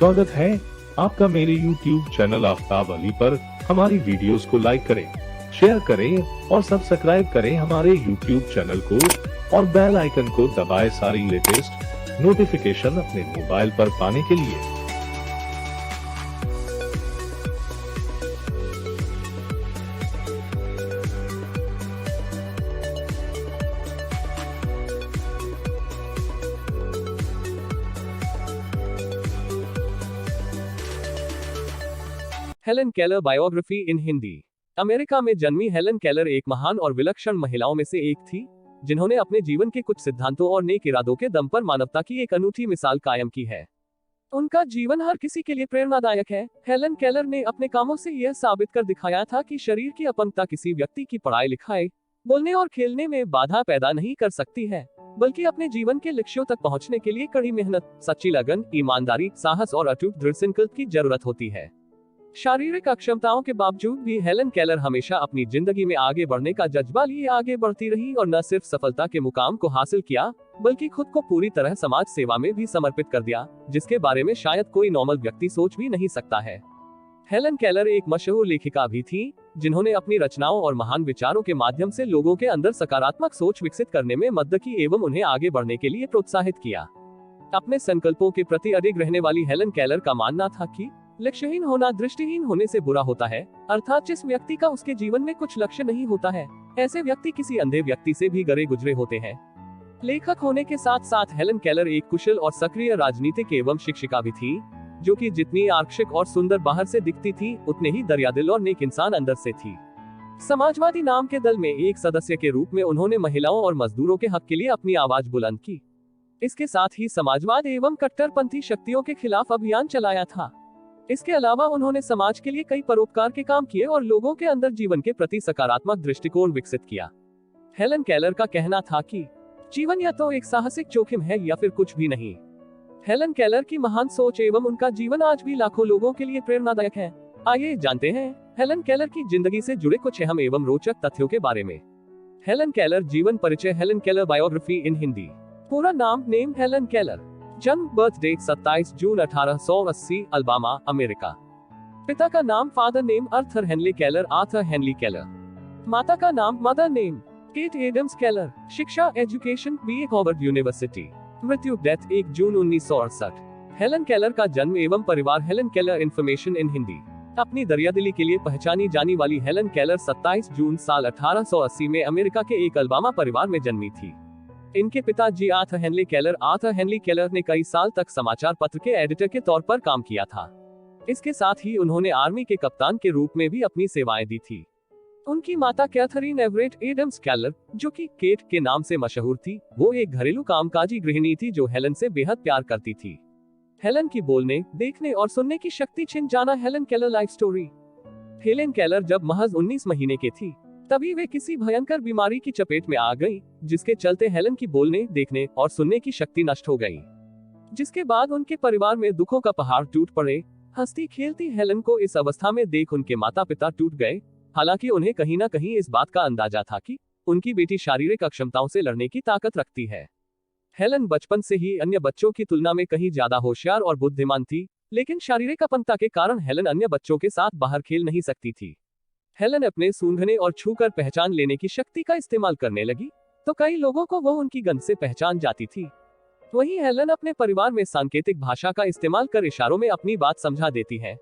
स्वागत है आपका मेरे YouTube चैनल आफ्ताब अली पर। हमारी वीडियोस को लाइक करें, शेयर करें और सब्सक्राइब करें हमारे YouTube चैनल को और बेल आइकन को दबाएं सारी लेटेस्ट नोटिफिकेशन अपने मोबाइल पर पाने के लिए। Helen Keller biography in Hindi. America में जन्मी हेलन केलर एक महान और विलक्षण महिलाओं में से एक थी, जिन्होंने अपने जीवन के कुछ सिद्धांतों और नेक इरादों के दम पर मानवता की एक अनूठी मिसाल कायम की है। उनका जीवन हर किसी के लिए प्रेरणादायक है। हेलन केलर ने अपने कामों से यह साबित कर दिखाया था कि शरीर की अपंगता किसी व्यक्ति की पढ़ाई लिखाई, बोलने और खेलने में बाधा पैदा नहीं कर सकती है, बल्कि अपने जीवन के लक्ष्यों तक पहुंचने के लिए कड़ी मेहनत, सच्ची लगन, ईमानदारी, साहस और अटूट दृढ़ संकल्प की जरूरत होती है। शारीरिक अक्षमताओं के बावजूद भी हेलन केलर हमेशा अपनी जिंदगी में आगे बढ़ने का जज्बा लिए आगे बढ़ती रही और न सिर्फ सफलता के मुकाम को हासिल किया, बल्कि खुद को पूरी तरह समाज सेवा में भी समर्पित कर दिया, जिसके बारे में शायद कोई नॉर्मल व्यक्ति सोच भी नहीं सकता है। हेलन केलर एक मशहूर लेखिका भी थी, जिन्होंने अपनी रचनाओं और महान विचारों के माध्यम से लोगों के अंदर सकारात्मक सोच विकसित करने में मदद की एवं उन्हें आगे बढ़ने के लिए प्रोत्साहित किया। अपने संकल्पों के प्रति अडिग रहने वाली हेलन केलर का मानना था कि लक्ष्यहीन होना दृष्टिहीन होने से बुरा होता है, अर्थात जिस व्यक्ति का उसके जीवन में कुछ लक्ष्य नहीं होता है, ऐसे व्यक्ति किसी अंधे व्यक्ति से भी गरे गुजरे होते हैं। लेखक होने के साथ साथ हेलन केलर एक कुशल और सक्रिय राजनीतिक एवं शिक्षिका भी थी, जो कि जितनी आकर्षक और सुंदर बाहर से दिखती थी, उतने ही दरियादिल और नेक इंसान अंदर से थी। समाजवादी नाम के दल में एक सदस्य के रूप में उन्होंने महिलाओं और मजदूरों के हक के लिए अपनी आवाज बुलंद की। इसके साथ ही समाजवाद एवं कट्टरपंथी शक्तियों के खिलाफ अभियान चलाया था। इसके अलावा उन्होंने समाज के लिए कई परोपकार के काम किए और लोगों के अंदर जीवन के प्रति सकारात्मक दृष्टिकोण विकसित किया। हेलन केलर का कहना था कि जीवन या तो एक साहसिक जोखिम है या फिर कुछ भी नहीं। हेलन केलर की महान सोच एवं उनका जीवन आज भी लाखों लोगों के लिए प्रेरणादायक है। आइए जानते हैं हेलन केलर की जिंदगी से जुड़े कुछ अहम एवं रोचक तथ्यों के बारे में। हेलन केलर जीवन परिचय। Helen Keller biography in Hindi. पूरा नाम नेम हेलन केलर। जन्म बर्थ डेट 27 जून 1880, अल्बामा, अमेरिका। पिता का नाम father name Arthur Henley Keller, Arthur Henley Keller. माता का नाम mother name Kate Adams Keller. शिक्षा एजुकेशन बीए हार्वर्ड यूनिवर्सिटी। मृत्यु डेथ 1 जून 1968। हेलन केलर का जन्म एवं परिवार। Helen Keller information in Hindi. अपनी दरियादिली के लिए पहचानी जाने वाली हेलन केलर 27 जून साल 1880 में अमेरिका के एक अल्बामा परिवार में जन्मी थी। इनके पिताजी आर्थर हेनली केलर ने कई साल तक समाचार पत्र के एडिटर के तौर पर काम किया था। इसके साथ ही उन्होंने आर्मी के कप्तान के रूप में भी अपनी सेवाएं दी थी। उनकी माता कैथरीन एवरेट एडम्स केलर, जो कि केट के नाम से मशहूर थी, वो एक घरेलू कामकाजी गृहिणी थी जो हेलन से बेहद प्यार करती थी। हेलन की बोलने, देखने और सुनने की शक्ति छिन जाना। Helen Keller life story. Helen Keller जब महज 19 महीने की थी, तभी वे किसी भयंकर बीमारी की चपेट में आ गईं, जिसके चलते हेलन की बोलने, देखने और सुनने की शक्ति नष्ट हो गई। जिसके बाद उनके परिवार में दुखों का पहाड़ टूट पड़े। हंसती खेलती हेलन को इस अवस्था में देख उनके माता पिता टूट गए। हालांकि उन्हें कहीं न कहीं इस बात का अंदाजा था कि उनकी बेटी शारीरिक अक्षमताओं से लड़ने की ताकत रखती है। हेलन बचपन से ही अन्य बच्चों की तुलना में कहीं ज्यादा होशियार और बुद्धिमान थी, लेकिन शारीरिक अपंगता के कारण हेलन अन्य बच्चों के साथ बाहर खेल नहीं सकती थी। हेलन अपने सूंघने और छूकर पहचान लेने की शक्ति का इस्तेमाल करने लगी, तो कई लोगों को वो उनकी गंध से पहचान जाती थी। वहीं हेलन अपने परिवार में सांकेतिक भाषा का इस्तेमाल कर इशारों में अपनी बात समझा देती है।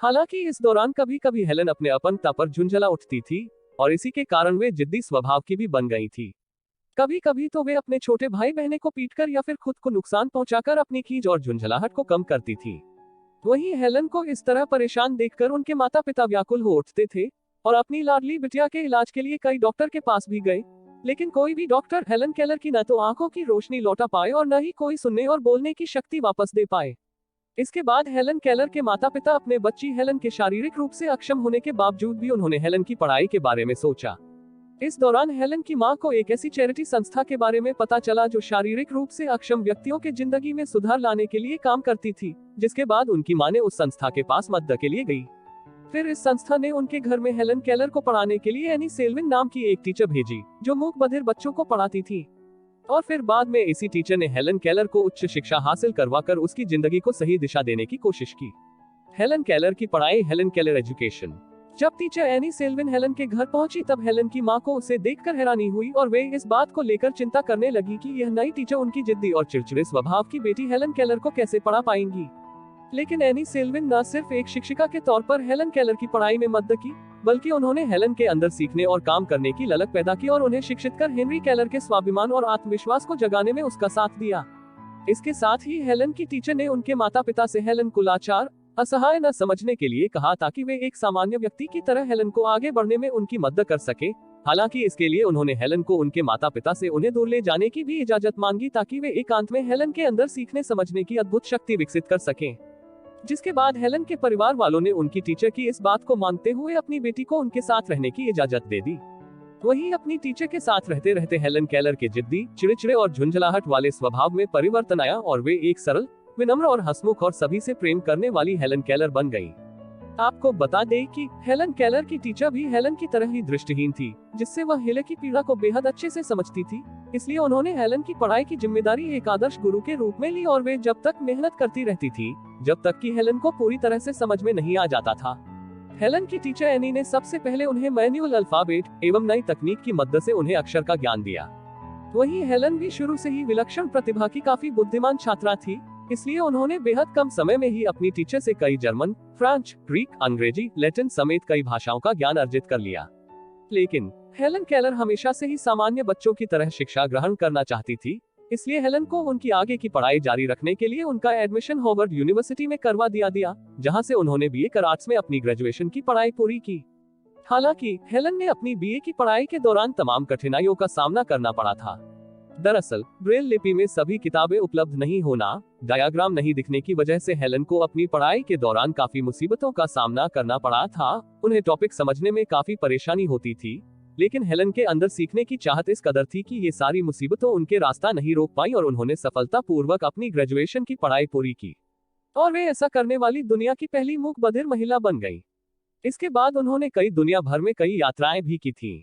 हालांकि इस दौरान कभी कभी हेलन अपने अपंगता पर झुंझला उठती थी और इसी के कारण वे जिद्दी स्वभाव की भी बन गई थी। कभी कभी तो वे अपने छोटे भाई बहनों को पीटकर या फिर खुद को नुकसान पहुंचाकर अपनी खीज और झुंझलाहट को कम करती थी। वहीं हेलन को इस तरह परेशान देखकर उनके माता पिता व्याकुल हो उठते थे और अपनी लाडली बिटिया के इलाज के लिए कई डॉक्टर के पास भी गए, लेकिन कोई भी डॉक्टर हेलन केलर की न तो आंखों की रोशनी लौटा पाए और न ही कोई सुनने और बोलने की शक्ति वापस दे पाए। इसके बाद हेलन केलर के माता पिता अपने बच्ची हेलन के शारीरिक रूप से अक्षम होने के बावजूद भी उन्होंने हेलन की पढ़ाई के बारे में सोचा। इस दौरान हेलन की मां को एक ऐसी चैरिटी संस्था के बारे में पता चला जो शारीरिक रूप से अक्षम व्यक्तियों के जिंदगी में सुधार लाने के लिए काम करती थी, जिसके बाद उनकी मां ने उस संस्था के पास मदद के लिए गई। फिर इस संस्था ने उनके घर में हेलन केलर को पढ़ाने के लिए एनी सेल्विन नाम की एक टीचर भेजी, जो मूक बधिर बच्चों को पढ़ाती थी। और फिर बाद में इसी टीचर ने हेलन केलर को उच्च शिक्षा हासिल करवाकर उसकी जिंदगी को सही दिशा देने की कोशिश की। हेलन केलर की पढ़ाई। Helen Keller education. जब टीचर एनी सेल्विन हेलन के घर पहुंची तब हेलन की मां को उसे देखकर हैरानी हुई और वे इस बात को लेकर चिंता करने लगी कि यह नई टीचर उनकी जिद्दी और चिड़चिड़े स्वभाव की बेटी हेलन केलर को कैसे पढ़ा पाएंगी। लेकिन एनी सेल्विन न सिर्फ एक शिक्षिका के तौर पर हेलन केलर की पढ़ाई में मदद की, बल्कि उन्होंने हेलन के अंदर सीखने और काम करने की ललक पैदा की और उन्हें शिक्षित कर हेनरी केलर के स्वाभिमान और आत्मविश्वास को जगाने में उसका साथ दिया। इसके साथ ही हेलन की टीचर ने उनके माता पिता से हेलन को लाचार, असहाय न समझने के लिए कहा ताकि वे एक सामान्य व्यक्ति की तरह हेलन को आगे बढ़ने में उनकी मदद कर सके। हालांकि इसके लिए उन्होंने हेलन को उनके माता पिता से उन्हें दूर ले जाने की भी इजाजत मांगी ताकि वे एकांत में हेलन के अंदर सीखने समझने की अद्भुत शक्ति विकसित कर सकें। जिसके बाद हेलन के परिवार वालों ने उनकी टीचर की इस बात को मानते हुए अपनी बेटी को उनके साथ रहने की इजाजत दे दी। वहीं अपनी टीचर के साथ रहते रहते हेलन केलर के जिद्दी, चिड़चिड़े और झुंझलाहट वाले स्वभाव में परिवर्तन आया और वे एक सरल, विनम्र और हंसमुख और सभी से प्रेम करने वाली हेलन केलर बन गई। आपको बता दें कि हेलन केलर की टीचर भी हेलन की तरह ही दृष्टिहीन थी, जिससे वह हेलन की पीड़ा को बेहद अच्छे से समझती थी। इसलिए उन्होंने हेलन की पढ़ाई की जिम्मेदारी एक आदर्श गुरु के रूप में ली और वे जब तक मेहनत करती रहती थी, जब तक कि हेलन को पूरी तरह से समझ में नहीं आ जाता था। हेलन की टीचर एनी ने सबसे पहले उन्हें मैनुअल अल्फाबेट एवं नई तकनीक की मदद से उन्हें अक्षर का ज्ञान दिया। वहीं हेलन भी शुरू से ही विलक्षण प्रतिभा की काफी बुद्धिमान छात्रा थी, इसलिए उन्होंने बेहद कम समय में ही अपनी टीचर से कई जर्मन, फ्रेंच, ग्रीक, अंग्रेजी, लैटिन समेत कई भाषाओं का ज्ञान अर्जित कर लिया। लेकिन हेलन केलर हमेशा से ही सामान्य बच्चों की तरह शिक्षा ग्रहण करना चाहती थी, इसलिए हेलन को उनकी आगे की पढ़ाई जारी रखने के लिए उनका एडमिशन हार्वर्ड यूनिवर्सिटी में करवा दिया, जहां से उन्होंने बीए कर आर्ट्स में अपनी ग्रेजुएशन की पढ़ाई पूरी की। हालांकि हेलन ने अपनी बीए की पढ़ाई के दौरान तमाम कठिनाइयों का सामना करना पड़ा था। दरअसल ब्रेल लिपि में सभी किताबें उपलब्ध नहीं होना, डायग्राम नहीं दिखने की वजह से हेलन को अपनी पढ़ाई के दौरान काफी मुसीबतों का सामना करना पड़ा था। उन्हें टॉपिक समझने में काफी परेशानी होती थी, लेकिन हेलन के अंदर सीखने की चाहत इस कदर थी कि ये सारी मुसीबतों उनके रास्ता नहीं रोक पाई और उन्होंने सफलतापूर्वक अपनी ग्रेजुएशन की पढ़ाई पूरी की और वे ऐसा करने वाली दुनिया की पहली मूक बधिर महिला बन गई। इसके बाद उन्होंने दुनिया भर में कई यात्राएं भी की थी।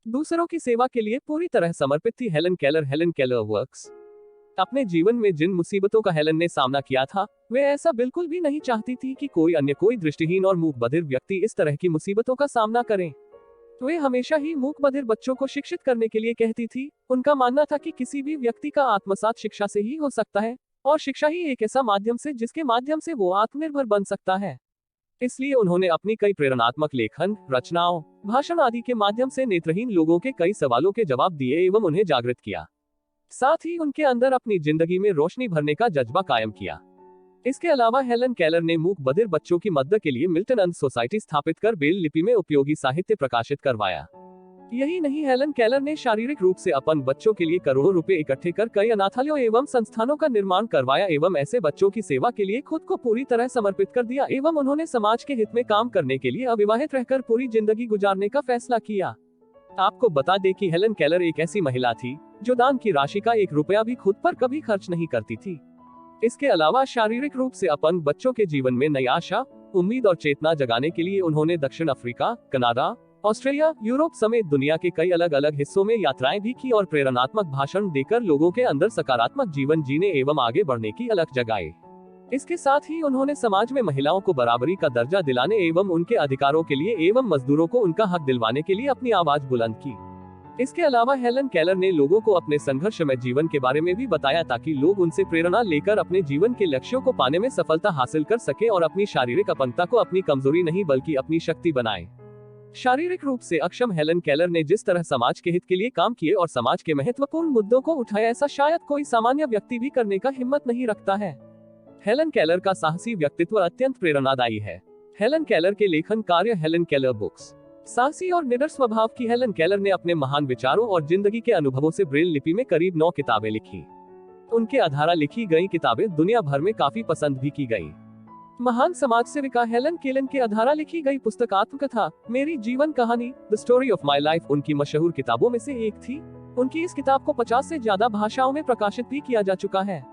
दूसरों की सेवा के लिए पूरी तरह समर्पित थी Helen Keller. Helen Keller works. अपने जीवन में जिन मुसीबतों का हेलन ने सामना किया था, वे ऐसा बिल्कुल भी नहीं चाहती थी कि कोई दृष्टिहीन और मूक बधिर व्यक्ति इस तरह की मुसीबतों का सामना करें। वे हमेशा ही मूक बधिर बच्चों को शिक्षित करने के लिए कहती थी। उनका मानना था कि किसी भी व्यक्ति का आत्मसात शिक्षा से ही हो सकता है और शिक्षा ही एक ऐसा माध्यम से जिसके माध्यम से वो आत्मनिर्भर बन सकता है। इसलिए उन्होंने अपनी कई प्रेरणात्मक लेखन, रचनाओं, भाषण आदि के माध्यम से नेत्रहीन लोगों के कई सवालों के जवाब दिए एवं उन्हें जागृत किया। साथ ही उनके अंदर अपनी जिंदगी में रोशनी भरने का जज्बा कायम किया। इसके अलावा हेलन केलर ने मूक बधिर बच्चों की मदद के लिए मिल्टन अंध सोसाइटी स्थापित कर ब्रेल लिपि में उपयोगी साहित्य प्रकाशित करवाया। यही नहीं, हेलन केलर ने शारीरिक रूप से अपंग बच्चों के लिए करोड़ों रुपए इकट्ठे कर कई अनाथालयों एवं संस्थानों का निर्माण करवाया एवं ऐसे बच्चों की सेवा के लिए खुद को पूरी तरह समर्पित कर दिया एवं उन्होंने समाज के हित में काम करने के लिए अविवाहित रहकर पूरी जिंदगी गुजारने का फैसला किया। आपको बता दें कि हेलन केलर एक ऐसी महिला थी जो दान की राशि का 1 रुपया भी खुद पर कभी खर्च नहीं करती थी। इसके अलावा शारीरिक रूप से अपंग बच्चों के जीवन में नई आशा, उम्मीद और चेतना जगाने के लिए उन्होंने दक्षिण अफ्रीका, कनाडा, ऑस्ट्रेलिया, यूरोप समेत दुनिया के कई अलग अलग हिस्सों में यात्राएं भी की और प्रेरणात्मक भाषण देकर लोगों के अंदर सकारात्मक जीवन जीने एवं आगे बढ़ने की अलख जगाई। इसके साथ ही उन्होंने समाज में महिलाओं को बराबरी का दर्जा दिलाने एवं उनके अधिकारों के लिए एवं मजदूरों को उनका हक दिलवाने के लिए अपनी आवाज बुलंद की। इसके अलावा हेलन केलर ने लोगों को अपने संघर्षमय जीवन के बारे में भी बताया ताकि लोग उनसे प्रेरणा लेकर अपने जीवन के लक्ष्यों को पाने में सफलता हासिल कर सके और अपनी शारीरिक अपंगता को अपनी कमजोरी नहीं बल्कि अपनी शक्ति बनाए। शारीरिक रूप से अक्षम हेलन केलर ने जिस तरह समाज के हित के लिए काम किए और समाज के महत्वपूर्ण मुद्दों को उठाया, ऐसा शायद कोई सामान्य व्यक्ति भी करने का हिम्मत नहीं रखता है। हेलन केलर का साहसी व्यक्तित्व अत्यंत प्रेरणादायी है। हेलन केलर के लेखन कार्य। Helen Keller books. साहसी और निडर स्वभाव की हेलन केलर ने अपने महान विचारों और जिंदगी के अनुभवों से ब्रेल लिपि में करीब 9 किताबें लिखी। उनके आधार लिखी गई किताबें दुनिया भर में काफी पसंद भी की गई। महान समाज सेविका हेलन केलर के आधार लिखी गई पुस्तक आत्मकथा मेरी जीवन कहानी, the story of my life, उनकी मशहूर किताबों में से एक थी। उनकी इस किताब को 50 से ज्यादा भाषाओं में प्रकाशित भी किया जा चुका है।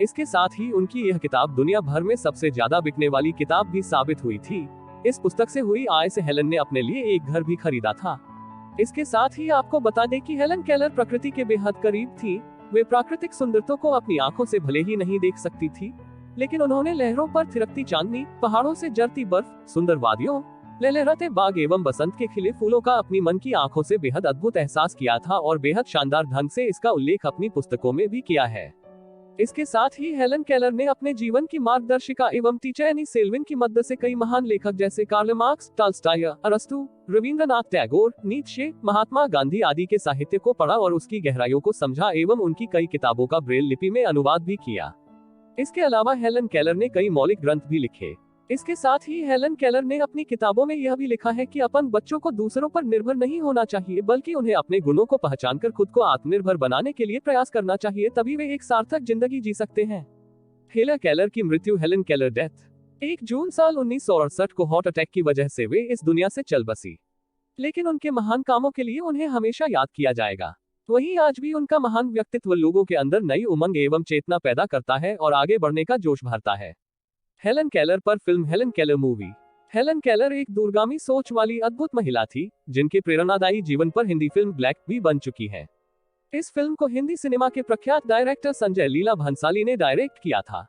इसके साथ ही उनकी यह किताब दुनिया भर में सबसे ज्यादा बिकने वाली किताब भी साबित हुई थी। इस पुस्तक से हुई आय से हेलन ने अपने लिए एक घर भी खरीदा था। इसके साथ ही आपको बता दें कि हेलन केलर प्रकृति के बेहद करीब थी। वे प्राकृतिक सुंदरता को अपनी आंखों से भले ही नहीं देख सकती थी, लेकिन उन्होंने लहरों पर थिरकती चांदनी, पहाड़ों से जरती बर्फ, सुंदर वादियों, लहलहाते बाग एवं बसंत के खिले फूलों का अपनी मन की आंखों से बेहद अद्भुत एहसास किया था और बेहद शानदार ढंग से इसका उल्लेख अपनी पुस्तकों में भी किया है। इसके साथ ही हेलन केलर ने अपने जीवन की मार्गदर्शिका एवं टीचर एनी सेल्विन की मदद से कई महान लेखक जैसे कार्ल मार्क्स, टॉल्स्टॉय, अरस्तू, रविंद्रनाथ टैगोर, नीत्शे, महात्मा गांधी आदि के साहित्य को पढ़ा और उसकी गहराइयों को समझा एवं उनकी कई किताबों का ब्रेल लिपि में अनुवाद भी किया। इसके अलावा हेलन केलर ने कई मौलिक ग्रंथ भी लिखे। इसके साथ ही हेलन केलर ने अपनी किताबों में यह भी लिखा है कि अपन बच्चों को दूसरों पर निर्भर नहीं होना चाहिए, बल्कि उन्हें अपने गुणों को पहचानकर खुद को आत्मनिर्भर बनाने के लिए प्रयास करना चाहिए, तभी वे एक सार्थक जिंदगी जी सकते हैं। हेलन केलर की मृत्यु, हेलन केलर डेथ 1 जून साल 1968 को हार्ट अटैक की वजह से वे इस दुनिया से चल बसी, लेकिन उनके महान कामों के लिए उन्हें हमेशा याद किया जाएगा। वहीं आज भी उनका महान व्यक्तित्व लोगों के अंदर नई उमंग एवं चेतना पैदा करता है और आगे बढ़ने का जोश भरता है। हेलन केलर पर film, Helen Keller movie. Helen Keller एक दूरगामी सोच वाली अद्भुत महिला थी, जिनके प्रेरणादायी जीवन पर हिंदी फिल्म ब्लैक भी बन चुकी है। इस फिल्म को हिंदी सिनेमा के प्रख्यात डायरेक्टर संजय लीला भंसाली ने डायरेक्ट किया था।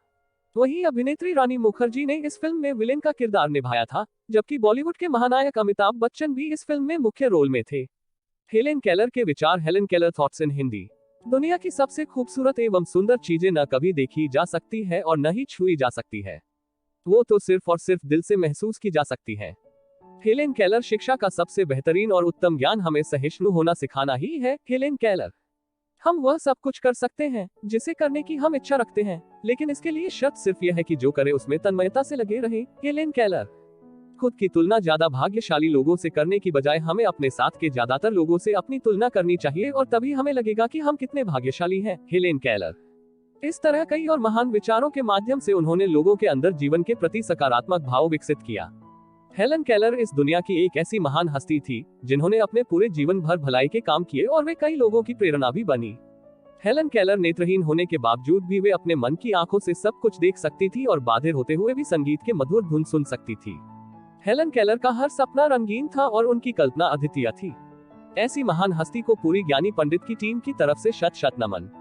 वहीं अभिनेत्री रानी मुखर्जी ने इस फिल्म में विलेन का किरदार निभाया था, जबकि बॉलीवुड के महानायक अमिताभ बच्चन भी इस फिल्म में मुख्य रोल में थे। हेलन केलर के विचार, Helen Keller thoughts in Hindi. दुनिया की सबसे खूबसूरत एवं सुंदर चीजें न कभी देखी जा सकती है और न ही छुई जा सकती है, वो तो सिर्फ और सिर्फ दिल से महसूस की जा सकती है। हेलन केलर शिक्षा का सबसे बेहतरीन और उत्तम ज्ञान हमें सहिष्णु होना सिखाना ही है। हेलन केलर, हम वह सब कुछ कर सकते हैं जिसे करने की हम इच्छा रखते हैं, लेकिन इसके लिए शर्त सिर्फ यह है कि जो करे उसमें तन्मयता से लगे रहे। Helen Keller. खुद की तुलना ज्यादा भाग्यशाली लोगों से करने की बजाय हमें अपने साथ के ज्यादातर लोगों से अपनी तुलना करनी चाहिए और तभी हमें लगेगा कि हम कितने भाग्यशाली हैं। Helen Keller. इस तरह कई और महान विचारों के माध्यम से उन्होंने लोगों के अंदर जीवन के प्रति सकारात्मक भाव विकसित किया। हेलन केलर इस दुनिया की एक ऐसी महान हस्ती थी जिन्होंने अपने पूरे जीवन भर भलाई के काम किए और वे कई लोगों की प्रेरणा भी बनी। हेलन केलर नेत्रहीन होने के बावजूद भी वे अपने मन की आंखों से सब कुछ देख सकती थी और बाधिर होते हुए भी संगीत के मधुर धुन सुन सकती थी। हेलन केलर का हर सपना रंगीन था और उनकी कल्पना अद्वितीय थी। ऐसी महान हस्ती को पूरी ज्ञानी पंडित की टीम की तरफ से शत शत नमन।